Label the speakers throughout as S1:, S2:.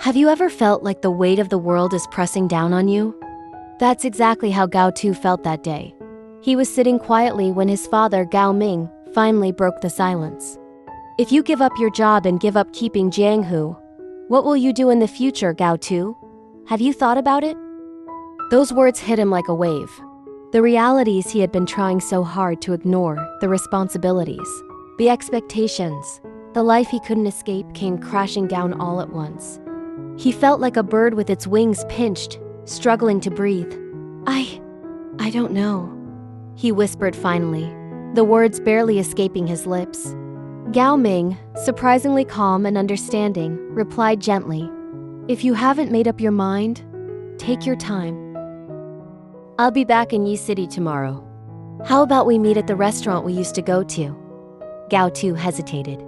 S1: Have you ever felt like the weight of the world is pressing down on you? That's exactly how Gao Tu felt that day. He was sitting quietly when his father, Gao Ming, finally broke the silence. If you give up your job and give up keeping Jianghu, what will you do in the future, Gao Tu? Have you thought about it? Those words hit him like a wave. The realities he had been trying so hard to ignore, the responsibilities, the expectations, the life he couldn't escape came crashing down all at once. He felt like a bird with its wings pinched, struggling to breathe. I don't know, he whispered finally, the words barely escaping his lips. Gao Ming, surprisingly calm and understanding, replied gently, "If you haven't made up your mind, take your time. I'll be back in Yi City tomorrow. How about we meet at the restaurant we used to go to?" Gao Tu hesitated.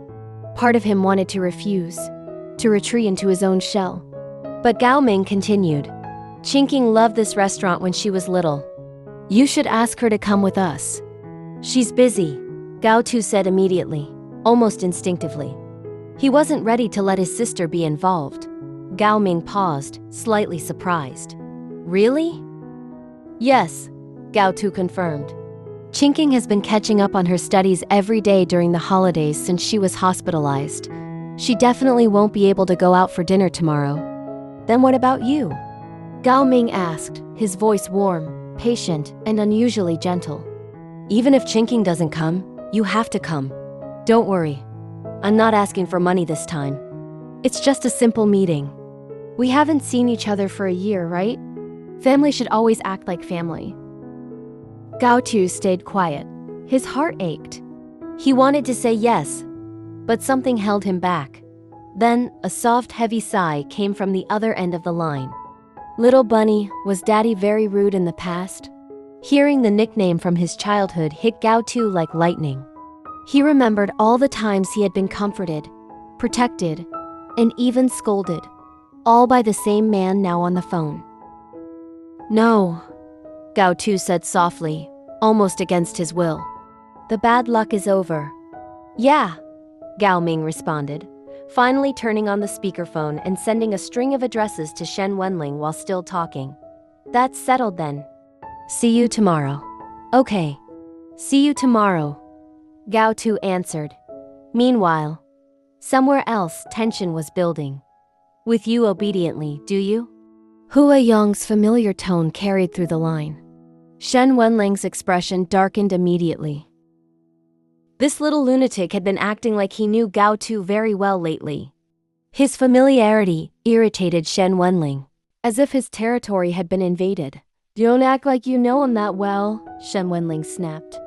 S1: Part of him wanted to refuse, to retreat into his own shell. But Gao Ming continued, "Qing loved this restaurant when she was little. You should ask her to come with us." "She's busy," Gao Tu said immediately, almost instinctively. He wasn't ready to let his sister be involved. Gao Ming paused, slightly surprised. "Really?" "Yes," Gao Tu confirmed. Qing has been catching up on her studies every day during the holidays since she was hospitalized. She definitely won't be able to go out for dinner tomorrow. "Then what about you?" Gao Ming asked, his voice warm, patient, and unusually gentle. "Even if Qing doesn't come, you have to come. Don't worry. I'm not asking for money this time. It's just a simple meeting. We haven't seen each other for a year, right? Family should always act like family." Gao Tu stayed quiet. His heart ached. He wanted to say yes, but something held him back. Then, a soft, heavy sigh came from the other end of the line. "Little Bunny, was Daddy very rude in the past?" Hearing the nickname from his childhood hit Gao Tu like lightning. He remembered all the times he had been comforted, protected, and even scolded, all by the same man now on the phone. "No," Gao Tu said softly, almost against his will. "The bad luck is over." "Yeah," Gao Ming responded, finally turning on the speakerphone and sending a string of addresses to Shen Wenlang while still talking. "That's settled then. See you tomorrow." "Okay. See you tomorrow," Gao Tu answered. Meanwhile, somewhere else tension was building. "With you obediently, do you?" Hua Yong's familiar tone carried through the line. Shen Wenlang's expression darkened immediately. This little lunatic had been acting like he knew Gao Tu very well lately. His familiarity irritated Shen Wenlang, as if his territory had been invaded. "Don't act like you know him that well," Shen Wenlang snapped.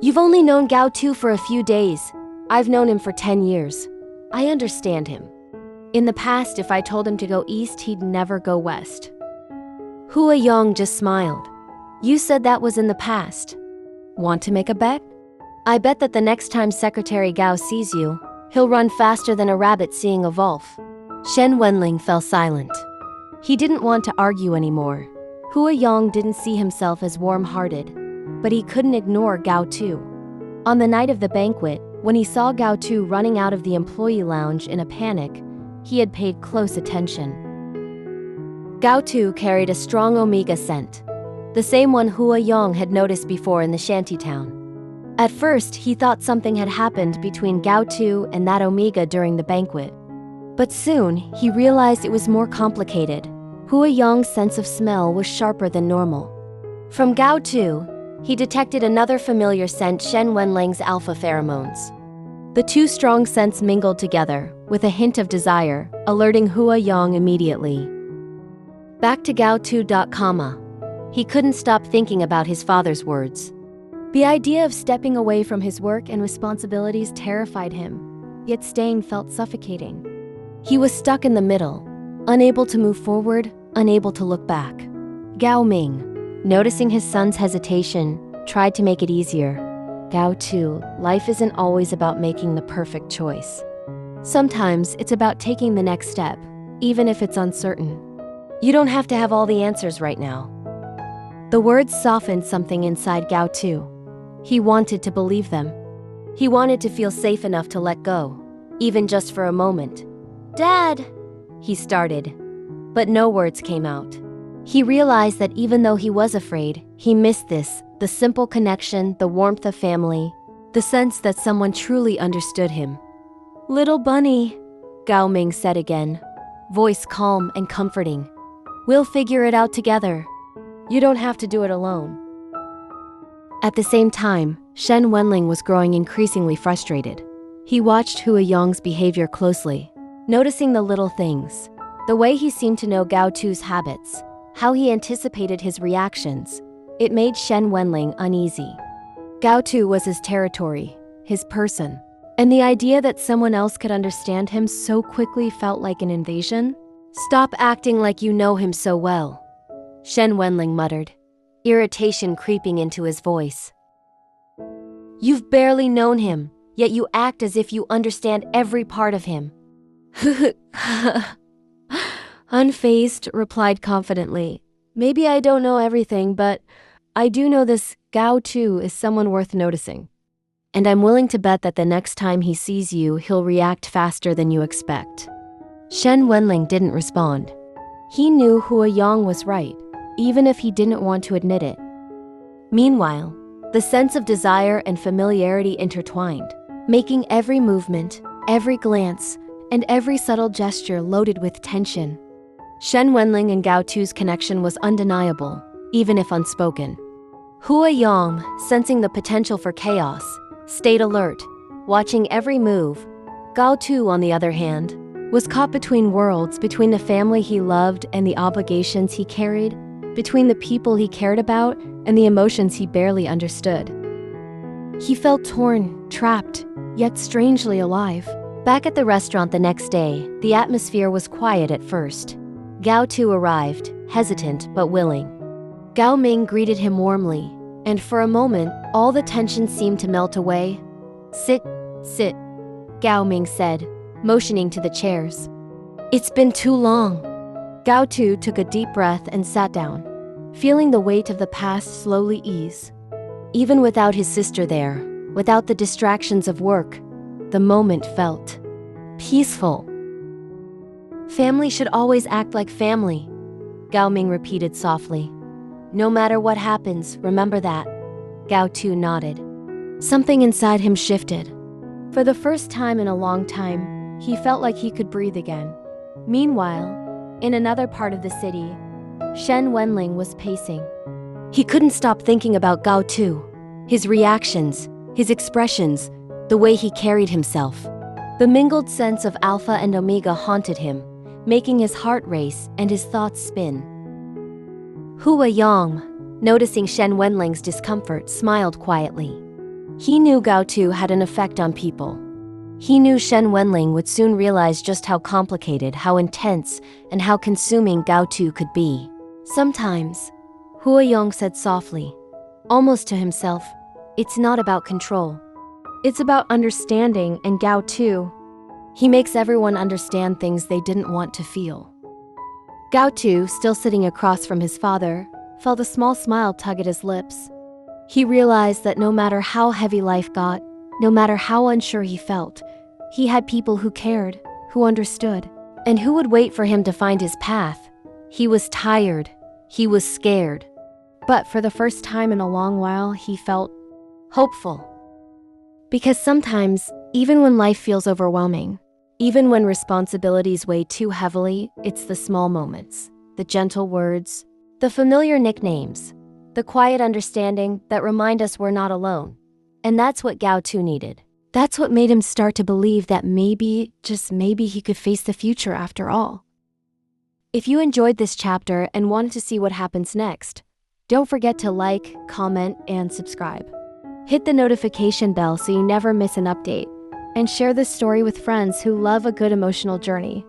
S1: "You've only known Gao Tu for a few days. I've known him for 10 years. I understand him. In the past, if I told him to go east, he'd never go west." Hua Yong just smiled. "You said that was in the past. Want to make a bet? I bet that the next time Secretary Gao sees you, he'll run faster than a rabbit seeing a wolf." Shen Wenlang fell silent. He didn't want to argue anymore. Hua Yong didn't see himself as warm-hearted, but he couldn't ignore Gao Tu. On the night of the banquet, when he saw Gao Tu running out of the employee lounge in a panic, he had paid close attention. Gao Tu carried a strong Omega scent, the same one Hua Yong had noticed before in the shantytown. At first, he thought something had happened between Gao Tu and that Omega during the banquet. But soon, he realized it was more complicated. Hua Yong's sense of smell was sharper than normal. From Gao Tu, he detected another familiar scent, Shen Wenlang's alpha pheromones. The two strong scents mingled together, with a hint of desire, alerting Hua Yong immediately. Back to GaoTu.com. He couldn't stop thinking about his father's words. The idea of stepping away from his work and responsibilities terrified him, yet staying felt suffocating. He was stuck in the middle, unable to move forward, unable to look back. Gao Ming, noticing his son's hesitation, tried to make it easier. "Gao Tu, life isn't always about making the perfect choice. Sometimes it's about taking the next step, even if it's uncertain. You don't have to have all the answers right now." The words softened something inside Gao Tu. He wanted to believe them. He wanted to feel safe enough to let go, even just for a moment. "Dad!" he started. But no words came out. He realized that even though he was afraid, he missed this, the simple connection, the warmth of family, the sense that someone truly understood him. "Little bunny," Gao Ming said again, voice calm and comforting. "We'll figure it out together. You don't have to do it alone." At the same time, Shen Wenlang was growing increasingly frustrated. He watched Hua Yong's behavior closely, noticing the little things, the way he seemed to know Gao Tu's habits, how he anticipated his reactions. It made Shen Wenlang uneasy. Gao Tu was his territory, his person, and the idea that someone else could understand him so quickly felt like an invasion. "Stop acting like you know him so well," Shen Wenlang muttered, irritation creeping into his voice. "You've barely known him, yet you act as if you understand every part of him." Unfazed, replied confidently, "Maybe I don't know everything, but I do know this Gao Tu is someone worth noticing. And I'm willing to bet that the next time he sees you, he'll react faster than you expect." Shen Wenlang didn't respond. He knew Hua Yong was right, even if he didn't want to admit it. Meanwhile, the sense of desire and familiarity intertwined, making every movement, every glance, and every subtle gesture loaded with tension. Shen Wenlang and Gao Tu's connection was undeniable, even if unspoken. Hua Yong, sensing the potential for chaos, stayed alert, watching every move. Gao Tu, on the other hand, was caught between worlds, between the family he loved and the obligations he carried, between the people he cared about and the emotions he barely understood. He felt torn, trapped, yet strangely alive. Back at the restaurant the next day, the atmosphere was quiet at first. Gao Tu arrived, hesitant but willing. Gao Ming greeted him warmly, and for a moment, all the tension seemed to melt away. "Sit, sit," Gao Ming said, motioning to the chairs. "It's been too long." Gao Tu took a deep breath and sat down, feeling the weight of the past slowly ease. Even without his sister there, without the distractions of work, the moment felt peaceful. "Family should always act like family," Gao Ming repeated softly. "No matter what happens, remember that." Gao Tu nodded. Something inside him shifted. For the first time in a long time, he felt like he could breathe again. Meanwhile, in another part of the city, Shen Wenlang was pacing. He couldn't stop thinking about Gao Tu, his reactions, his expressions, the way he carried himself. The mingled sense of alpha and omega haunted him, making his heart race and his thoughts spin. Hua Yong, noticing Shen Wenlang's discomfort, smiled quietly. He knew Gao Tu had an effect on people. He knew Shen Wenlang would soon realize just how complicated, how intense, and how consuming Gao Tu could be. "Sometimes," Hua Yong said softly, almost to himself, "it's not about control. It's about understanding, and Gao Tu, he makes everyone understand things they didn't want to feel." Gao Tu, still sitting across from his father, felt a small smile tug at his lips. He realized that no matter how heavy life got, no matter how unsure he felt, he had people who cared, who understood, and who would wait for him to find his path. He was tired. He was scared. But for the first time in a long while, he felt hopeful. Because sometimes, even when life feels overwhelming, even when responsibilities weigh too heavily, it's the small moments, the gentle words, the familiar nicknames, the quiet understanding that remind us we're not alone. And that's what Gao Tu needed. That's what made him start to believe that maybe, just maybe, he could face the future after all. If you enjoyed this chapter and wanted to see what happens next, don't forget to like, comment, and subscribe. Hit the notification bell so you never miss an update, and share this story with friends who love a good emotional journey.